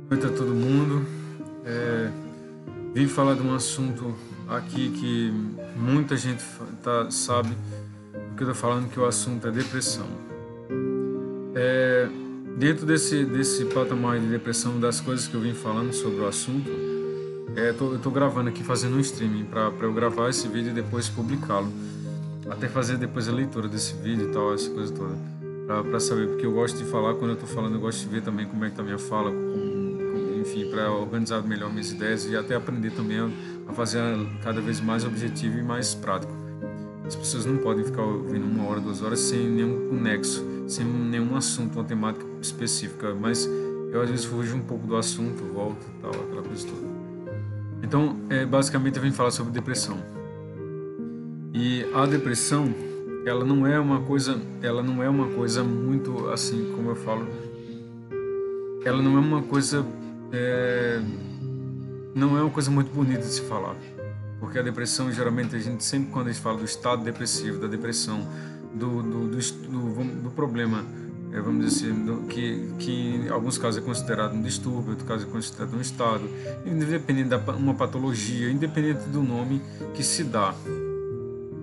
Noite a todo mundo. Vim falar de um assunto aqui que muita gente sabe do que eu estou falando, que o assunto é depressão. Dentro desse patamar de depressão, das coisas que eu vim falando sobre o assunto, eu estou gravando aqui, fazendo um streaming para eu gravar esse vídeo e depois publicá-lo. Até fazer depois a leitura desse vídeo e tal, essa coisa toda. Para saber, porque eu gosto de falar, quando eu estou falando, eu gosto de ver também como é que está a minha fala, enfim, para organizar melhor minhas ideias e até aprender também a fazer cada vez mais objetivo e mais prático. As pessoas não podem ficar ouvindo 1 hora, 2 horas sem nenhum nexo, sem nenhum assunto, uma temática específica, mas eu às vezes fujo um pouco do assunto, volto e tal, aquela coisa toda. Então, basicamente eu vim falar sobre depressão. E a depressão, ela não é uma coisa muito assim, como eu falo, ela não é uma coisa não é uma coisa muito bonita de se falar, porque a depressão, geralmente, a gente sempre, quando a gente fala do estado depressivo, da depressão, do problema, vamos dizer assim, que em alguns casos é considerado um distúrbio, em outros casos é considerado um estado, independente de uma patologia, independente do nome que se dá,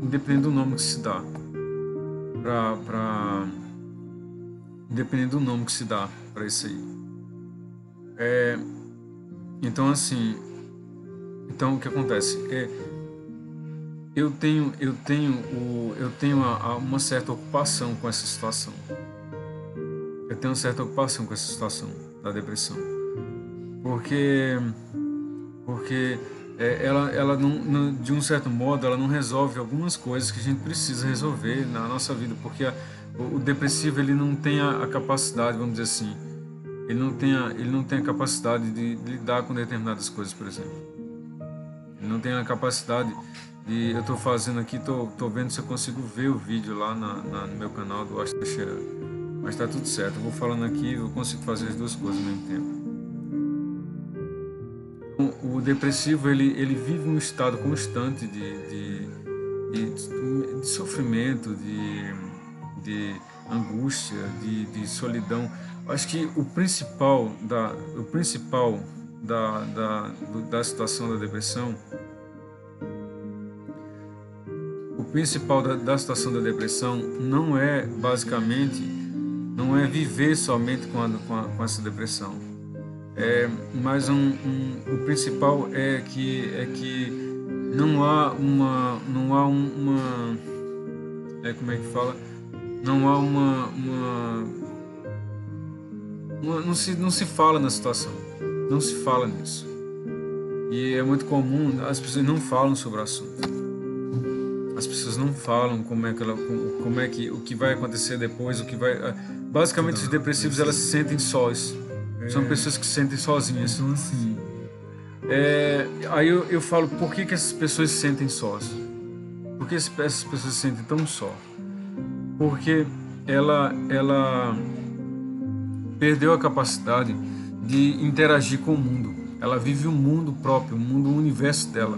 independente do nome que se dá para isso aí. Então, assim, o que acontece eu tenho uma certa ocupação com essa situação. Eu tenho uma certa ocupação com essa situação da depressão, porque ela não, de um certo modo, ela não resolve algumas coisas que a gente precisa resolver na nossa vida, porque o depressivo, ele não tem a capacidade, vamos dizer assim, ele não tem a capacidade de lidar com determinadas coisas, por exemplo. Ele não tem a capacidade de... Eu estou fazendo aqui, estou vendo se eu consigo ver o vídeo lá no meu canal do Asta Teixeira. Mas está tudo certo, eu vou falando aqui, eu consigo fazer as duas coisas ao mesmo tempo. O depressivo, ele vive um estado constante de sofrimento, de angústia, de solidão. Acho que o principal da situação da depressão, da situação da depressão não é, basicamente, não é viver somente com essa depressão. Mas o principal é que não há uma como é que fala? Não há não se fala na situação, não se fala nisso. E é muito comum, as pessoas não falam sobre o assunto. As pessoas não falam o que vai acontecer depois, basicamente os depressivos, elas se sentem sós. São pessoas que se sentem sozinhas. Então, assim, aí eu falo, por que essas pessoas se sentem sós? Por que essas pessoas se sentem tão só? Porque ela perdeu a capacidade de interagir com o mundo. Ela vive um mundo próprio, um universo dela,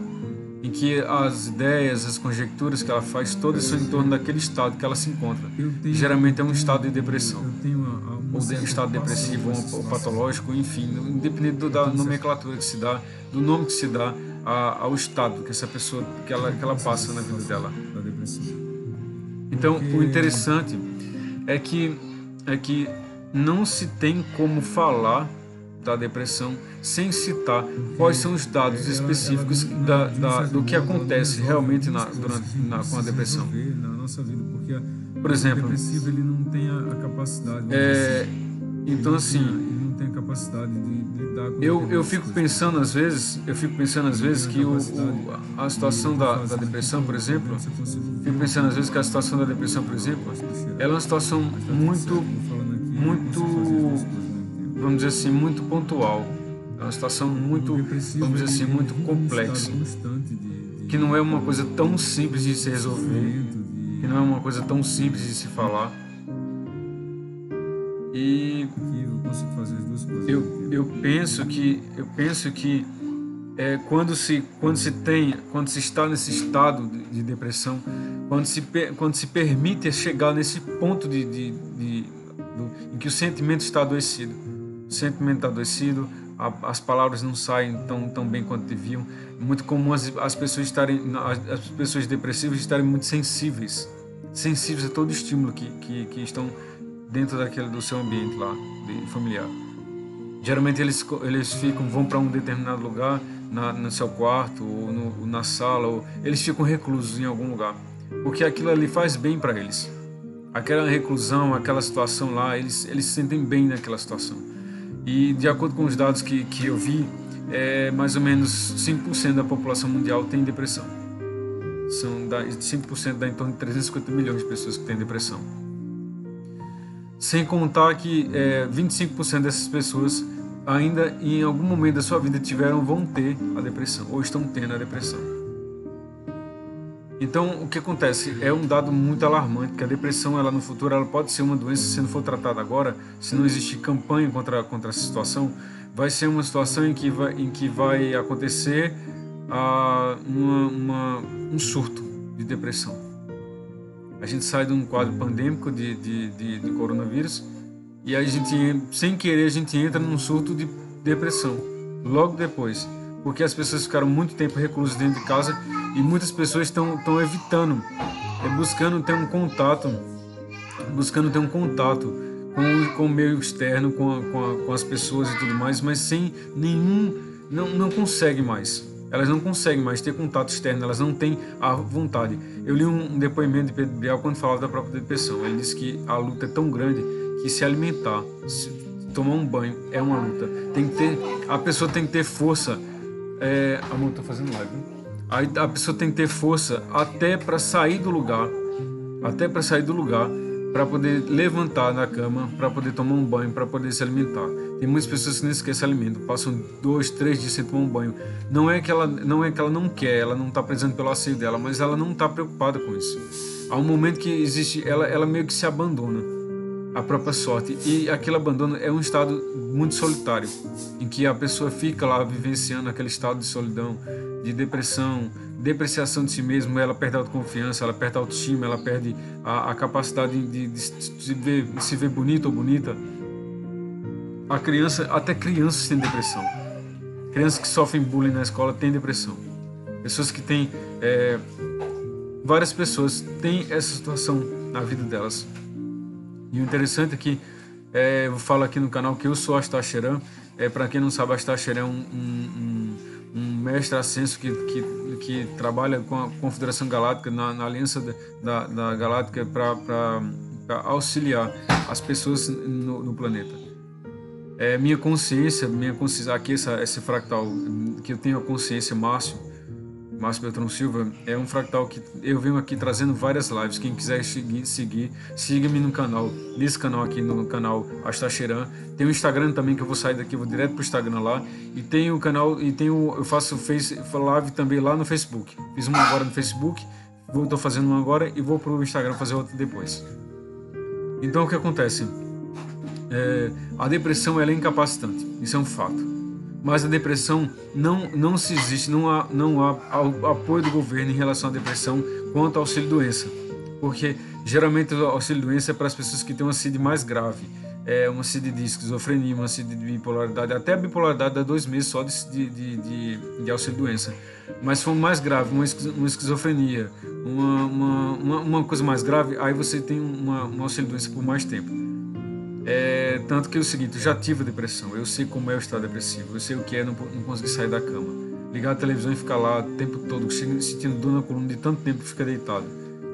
em que as ideias, as conjecturas que ela faz, todas são em torno daquele estado que ela se encontra. Geralmente é um estado de depressão, ou de um estado depressivo, ou patológico, enfim, independente da nomenclatura que se dá, do nome que se dá ao estado que essa pessoa, que ela passa na vida dela, da depressão. Então, o interessante é que não se tem como falar da depressão sem citar quais são os dados específicos do que acontece realmente com a depressão. Por exemplo, ele não tem a capacidade. Então, assim, ele não tem a capacidade de lidar com eu fico pensando às vezes que a situação da depressão, por exemplo, ela é uma situação muito, vamos dizer assim, muito pontual. É uma situação muito, vamos dizer assim, muito complexa, que não é uma coisa tão simples de se resolver, que não é uma coisa tão simples de se falar. E eu penso que quando se está nesse estado de depressão, quando se permite chegar nesse ponto em que o sentimento está adoecido, as palavras não saem tão bem quanto deviam. É muito comum as pessoas depressivas estarem muito sensíveis a todo estímulo que estão dentro do seu ambiente lá, familiar. Geralmente eles vão para um determinado lugar, no seu quarto ou na sala, ou eles ficam reclusos em algum lugar, porque aquilo ali faz bem para eles. Aquela reclusão, aquela situação lá, eles se sentem bem naquela situação. E de acordo com os dados que eu vi, mais ou menos 5% da população mundial tem depressão. 5% dá em torno de 350 milhões de pessoas que têm depressão. Sem contar que 25% dessas pessoas ainda em algum momento da sua vida vão ter a depressão, ou estão tendo a depressão. Então, o que acontece? É um dado muito alarmante, que a depressão, ela no futuro, ela pode ser uma doença, se não for tratada agora, se não existir campanha contra essa situação, vai ser uma situação em que vai acontecer um surto de depressão. A gente sai de um quadro pandêmico de coronavírus e a gente, sem querer, a gente entra num surto de depressão logo depois, porque as pessoas ficaram muito tempo reclusas dentro de casa e muitas pessoas estão evitando, buscando ter um contato com o meio externo, com as pessoas e tudo mais, mas sem nenhum, não consegue mais. Elas não conseguem mais ter contato externo, elas não têm a vontade. Eu li um depoimento de Pedro Bial quando falava da própria depressão. Ele disse que a luta é tão grande que se alimentar, tomar um banho é uma luta. A pessoa tem que ter força. Amor, tô fazendo live. Aí a pessoa tem que ter força até para sair do lugar, para poder levantar da cama, para poder tomar um banho, para poder se alimentar. Tem muitas pessoas que nem sequer se alimentam, passam 2, 3 dias sem tomar um banho. Não é que ela não quer, ela não está prezando pelo asseio dela, mas ela não está preocupada com isso. Há um momento que existe, ela meio que se abandona à própria sorte, e aquele abandono é um estado muito solitário, em que a pessoa fica lá vivenciando aquele estado de solidão, de depreciação de si mesmo. Ela perde a autoconfiança, ela perde a autoestima, ela perde a capacidade de se ver bonito ou bonita. Até crianças têm depressão. Crianças que sofrem bullying na escola têm depressão. Pessoas que têm... várias pessoas têm essa situação na vida delas. E o interessante é que eu falo aqui no canal que eu sou Astacheran. Para quem não sabe, Astacheran é um mestre ascenso que trabalha com a Confederação Galáctica, na aliança da Galáctica, para auxiliar as pessoas no planeta. Minha consciência aqui, esse fractal que eu tenho a consciência, Márcio Beltrão Silva, é um fractal que eu venho aqui trazendo várias lives. Quem quiser siga-me no canal, nesse canal aqui, no canal Astacheran. Tem o Instagram também, que eu vou sair daqui, vou direto pro Instagram lá. E tem o canal, eu faço live também lá no Facebook. Fiz uma agora no Facebook, estou fazendo uma agora e vou pro Instagram fazer outra depois. Então o que acontece? A depressão, ela é incapacitante, isso é um fato. Mas a depressão não se existe, não há apoio do governo em relação à depressão quanto ao auxílio-doença. Porque geralmente o auxílio-doença é para as pessoas que têm uma CID mais grave, uma CID de esquizofrenia, uma CID de bipolaridade. Até a bipolaridade dá 2 meses só de auxílio-doença. Mas se for mais grave, uma esquizofrenia, uma coisa mais grave, aí você tem uma auxílio-doença por mais tempo. Tanto que é o seguinte, eu já tive depressão, eu sei como é o estado depressivo, eu sei o que é não conseguir sair da cama, ligar a televisão e ficar lá o tempo todo, sentindo dor na coluna de tanto tempo que fica deitado,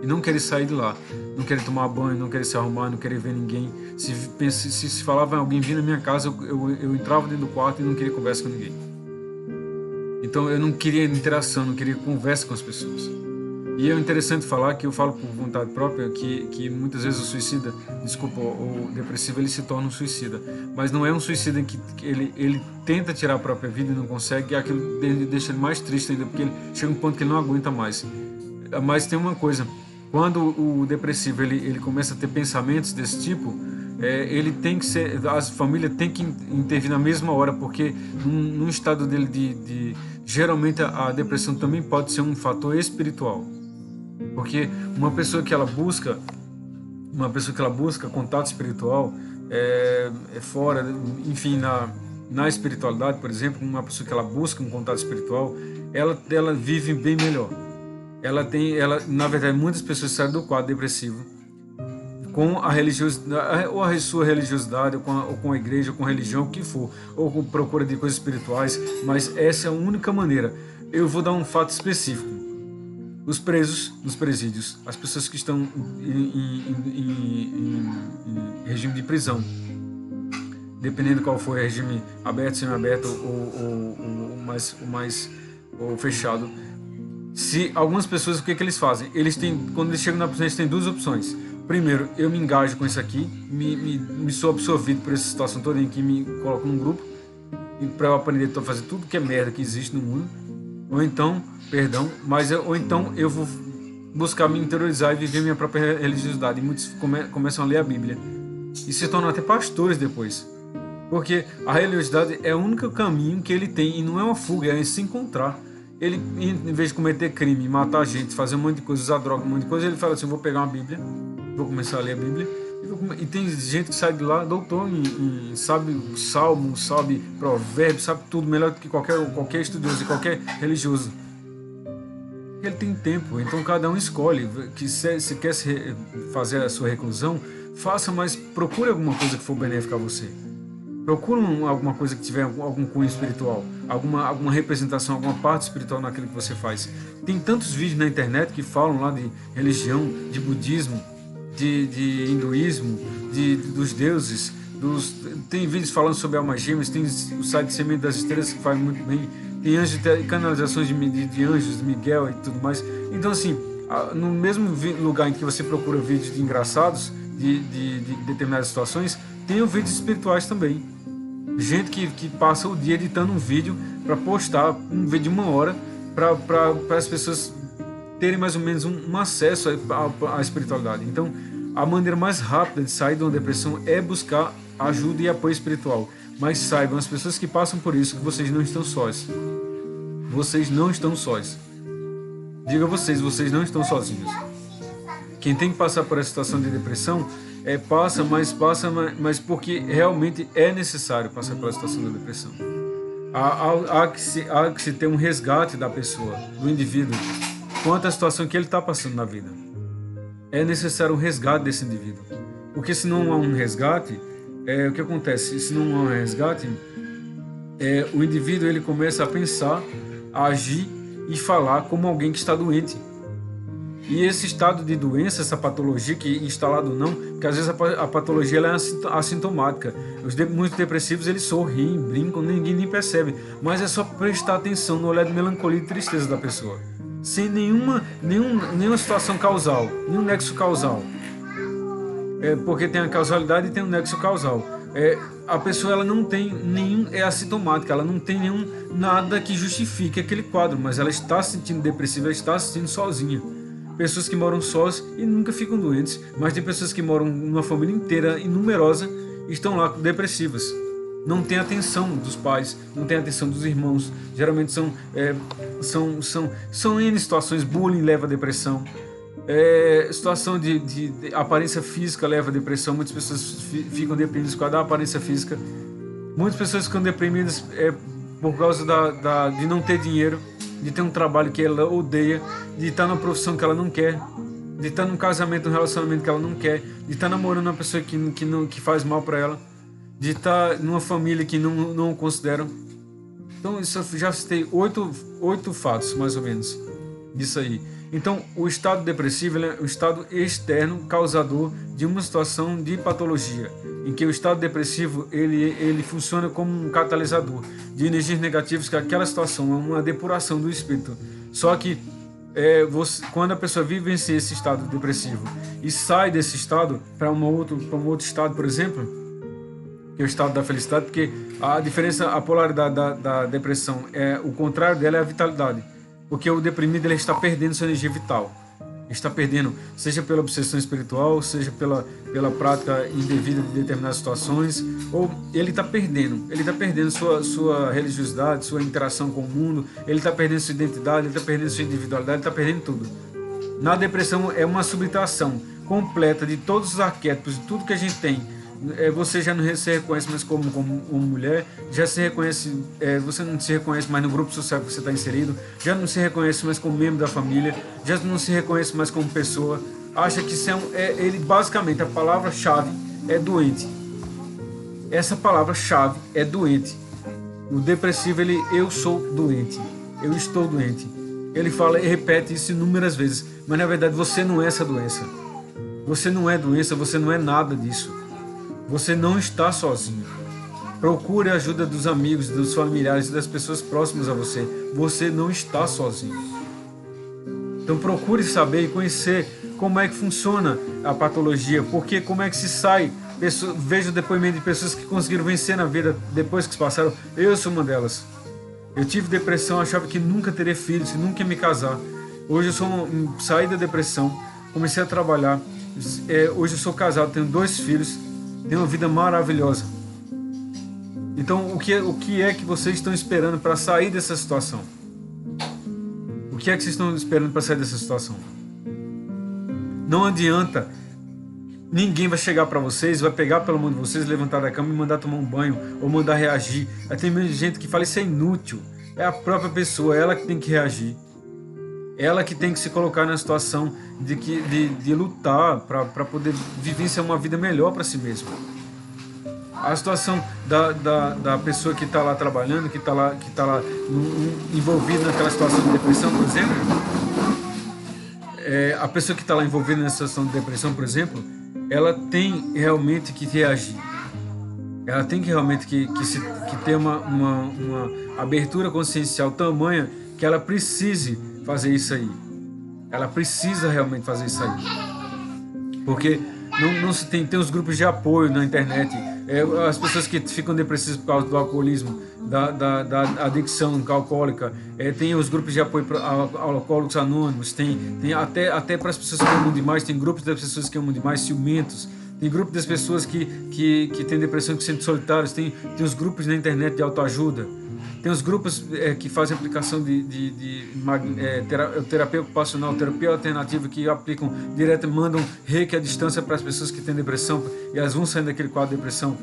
e não querer sair de lá, não querer tomar banho, não querer se arrumar, não querer ver ninguém. Se falava alguém vir na minha casa, eu entrava dentro do quarto e não queria conversa com ninguém. Então eu não queria interação, não queria conversa com as pessoas. E é interessante falar que eu falo por vontade própria que muitas vezes o depressivo, ele se torna um suicida. Mas não é um suicida em que ele tenta tirar a própria vida e não consegue, e aquilo deixa ele mais triste ainda, porque ele chega a um ponto que ele não aguenta mais. Mas tem uma coisa, quando o depressivo ele começa a ter pensamentos desse tipo, ele tem que ser, a família tem que intervir na mesma hora, porque num estado dele geralmente a depressão também pode ser um fator espiritual. Porque uma pessoa que ela busca contato espiritual, fora, enfim, na espiritualidade, por exemplo, uma pessoa que ela busca um contato espiritual, ela vive bem melhor. Na verdade, muitas pessoas saem do quadro depressivo com a religiosidade, ou a sua religiosidade, ou com a igreja, ou com a religião, o que for, ou com procura de coisas espirituais, mas essa é a única maneira. Eu vou dar um fato específico. Os presos nos presídios, as pessoas que estão em regime de prisão, dependendo qual for o regime aberto, semi-aberto ou fechado. Se algumas pessoas, o que eles fazem? Quando eles chegam na prisão, eles têm duas opções. Primeiro, eu me engajo com isso aqui, me sou absorvido por essa situação toda em que me coloco num grupo para eu aprender a fazer tudo que é merda que existe no mundo. Ou então eu vou buscar me interiorizar e viver minha própria religiosidade. E muitos começam a ler a Bíblia e se tornam até pastores depois. Porque a religiosidade é o único caminho que ele tem, e não é uma fuga, é se encontrar. Ele, em vez de cometer crime, matar gente, fazer um monte de coisa, usar droga, um monte de coisa, ele fala assim: vou pegar uma Bíblia, vou começar a ler a Bíblia. E tem gente que sai de lá, doutor, sabe salmo, sabe provérbio, sabe tudo melhor do que qualquer estudioso e qualquer religioso. Ele tem tempo, então cada um escolhe. Que se quer fazer a sua reclusão, faça, mas procure alguma coisa que for benéfica a você. Procure alguma coisa que tiver algum cunho espiritual, alguma representação, alguma parte espiritual naquilo que você faz. Tem tantos vídeos na internet que falam lá de religião, de budismo, de hinduísmo, dos deuses. Tem vídeos falando sobre almas gêmeas, tem o site Semente das Estrelas que faz muito bem, tem canalizações de anjos, de Miguel e tudo mais. Então, assim, no mesmo lugar em que você procura vídeos de engraçados de determinadas situações, tem vídeos espirituais também. Gente que passa o dia editando um vídeo para postar um vídeo de 1 hora para as pessoas terem mais ou menos um acesso à espiritualidade. Então, a maneira mais rápida de sair de uma depressão é buscar ajuda e apoio espiritual. Mas saibam, as pessoas que passam por isso, que vocês não estão sós. Vocês não estão sós. Digo a vocês não estão sozinhos. Quem tem que passar por essa situação de depressão passa, mas porque realmente é necessário passar pela situação da depressão. Há que se ter um resgate da pessoa, do indivíduo, quanto à situação que ele está passando na vida. É necessário um resgate desse indivíduo. Porque se não há um resgate, o que acontece? Se não há um resgate, o indivíduo ele começa a pensar, a agir e falar como alguém que está doente. E esse estado de doença, essa patologia, que instalado ou não, porque às vezes a patologia ela é assintomática. Muitos depressivos eles sorriem, brincam, ninguém nem percebe. Mas é só prestar atenção no olhar de melancolia e tristeza da pessoa. Sem nenhuma situação causal, nenhum nexo causal. Porque tem a causalidade e tem o nexo causal. A pessoa ela não tem é assintomática, ela não tem nada que justifique aquele quadro, mas ela está se sentindo depressiva, ela está se sentindo sozinha. Pessoas que moram sós e nunca ficam doentes, mas tem pessoas que moram numa família inteira e numerosa e estão lá depressivas. Não tem atenção dos pais, não tem atenção dos irmãos. Geralmente são N situações. Bullying leva a depressão. Situação de aparência física leva a depressão. Muitas pessoas ficam deprimidas por causa da aparência física. Muitas pessoas ficam deprimidas por causa de não ter dinheiro, de ter um trabalho que ela odeia, de estar numa profissão que ela não quer, de estar num casamento, num relacionamento que ela não quer, de estar namorando uma pessoa que faz mal para ela, de estar numa família que não consideram. Então, isso eu já citei 8 fatos, mais ou menos, disso aí. Então, o estado depressivo é um estado externo causador de uma situação de patologia, em que o estado depressivo ele funciona como um catalisador de energias negativas, que aquela situação é uma depuração do espírito. Só que quando a pessoa vivencia esse estado depressivo e sai desse estado para um outro estado, por exemplo, que é o estado da felicidade, porque a polaridade da depressão o contrário dela é a vitalidade. Porque o deprimido ele está perdendo sua energia vital. Ele está perdendo, seja pela obsessão espiritual, seja pela prática indevida de determinadas situações, ou ele está perdendo sua religiosidade, sua interação com o mundo, ele está perdendo sua identidade, ele está perdendo sua individualidade, ele está perdendo tudo. Na depressão é uma subtração completa de todos os arquétipos, de tudo que a gente tem Você já não se reconhece mais como uma mulher, já se reconhece, você não se reconhece mais no grupo social que você está inserido, já não se reconhece mais como membro da família, já não se reconhece mais como pessoa, acha que isso ele basicamente, a palavra-chave é doente. Essa palavra-chave é doente. O depressivo, eu sou doente, eu estou doente. Ele fala e repete isso inúmeras vezes, mas na verdade você não é essa doença. Você não é doença, você não é nada disso. Você não está sozinho. Procure a ajuda dos amigos, dos familiares e das pessoas próximas a você. Você não está sozinho. Então procure saber e conhecer como é que funciona a patologia, porque como é que se sai. Vejo o depoimento de pessoas que conseguiram vencer na vida depois que se passaram. Eu sou uma delas. Eu tive depressão, achava que nunca teria filhos, que nunca ia me casar. Hoje eu saí da depressão, comecei a trabalhar. Hoje eu sou casado, tenho 2 filhos, tenho uma vida maravilhosa. Então, o que é que vocês estão esperando para sair dessa situação? O que é que vocês estão esperando para sair dessa situação? Não adianta. Ninguém vai chegar para vocês, vai pegar pela mão de vocês, levantar da cama e mandar tomar um banho ou mandar reagir. Aí tem muita gente que fala isso é inútil. É a própria pessoa, ela que tem que reagir. Ela que tem que se colocar na situação de lutar para poder vivenciar uma vida melhor para si mesma. A situação da pessoa que está lá trabalhando, que está lá envolvida naquela situação de depressão, por exemplo, a pessoa que está lá envolvida nessa situação de depressão, por exemplo, ela tem realmente que reagir. Ela tem que realmente que ter uma abertura consciencial tamanha que ela precise fazer isso aí. Ela precisa realmente fazer isso aí. Porque não se tem os grupos de apoio na internet. As pessoas que ficam depressivas por causa do alcoolismo, da adicção alcoólica, tem os grupos de apoio para alcoólicos anônimos, tem até para as pessoas que amam demais, tem grupos das pessoas que amam demais, ciumentos, tem grupo das pessoas que têm depressão, que se sentem solitários, tem os grupos na internet de autoajuda, tem os grupos que fazem aplicação de terapia ocupacional, terapia alternativa, que aplicam direto, mandam reiki à distância para as pessoas que têm depressão e elas vão saindo daquele quadro de depressão.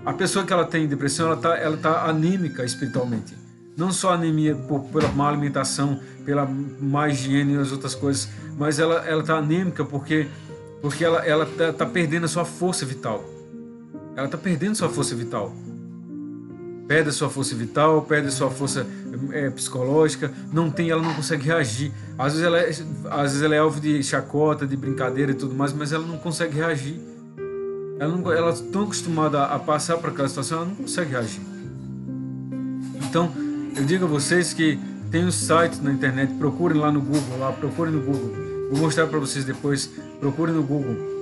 A pessoa que ela tem depressão, ela tá anêmica espiritualmente. Não só anemia pela má alimentação, pela má higiene e as outras coisas, mas ela tá anêmica porque ela tá perdendo a sua força vital. Ela tá perdendo sua força vital. Perde a sua força vital, perde a sua força psicológica, ela não consegue reagir. Às vezes ela é alvo de chacota, de brincadeira e tudo mais, mas ela não consegue reagir. Ela é tão acostumada a passar por aquela situação, ela não consegue reagir. Então, eu digo a vocês que tem os sites na internet, procurem lá no Google, procurem no Google. Vou mostrar para vocês depois, procurem no Google.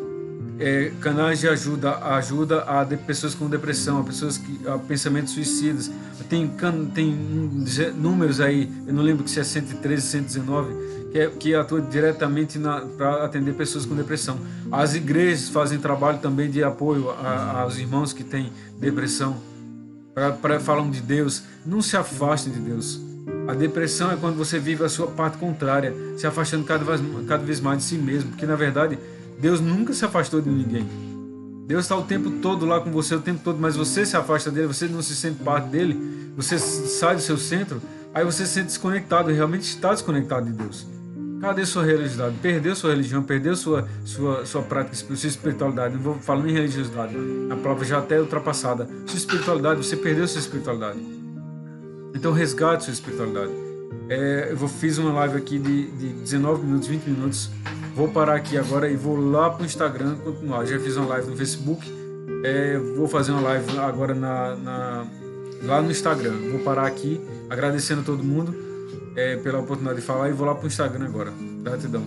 Canais de ajuda a pessoas com depressão, a pensamentos suicidas. Tem números aí, eu não lembro se é 113, 119, que atua diretamente para atender pessoas com depressão. As igrejas fazem trabalho também de apoio aos irmãos que têm depressão, para falar de Deus. Não se afastem de Deus. A depressão é quando você vive a sua parte contrária, se afastando cada vez mais de si mesmo, porque na verdade Deus nunca se afastou de ninguém. Deus está o tempo todo lá com você, o tempo todo, mas você se afasta dele, você não se sente parte dele, você sai do seu centro, aí você se sente desconectado, realmente está desconectado de Deus. Cadê sua religiosidade? Perdeu sua religião, perdeu sua prática, sua espiritualidade. Não vou falar nem religiosidade, a palavra já até é ultrapassada. Sua espiritualidade, você perdeu sua espiritualidade. Então resgate sua espiritualidade. Eu fiz uma live aqui de 19 minutos, 20 minutos. Vou parar aqui agora e vou lá para o Instagram continuar. Já fiz uma live no Facebook. Vou fazer uma live agora lá no Instagram. Vou parar aqui agradecendo a todo mundo pela oportunidade de falar e vou lá para o Instagram agora. Gratidão.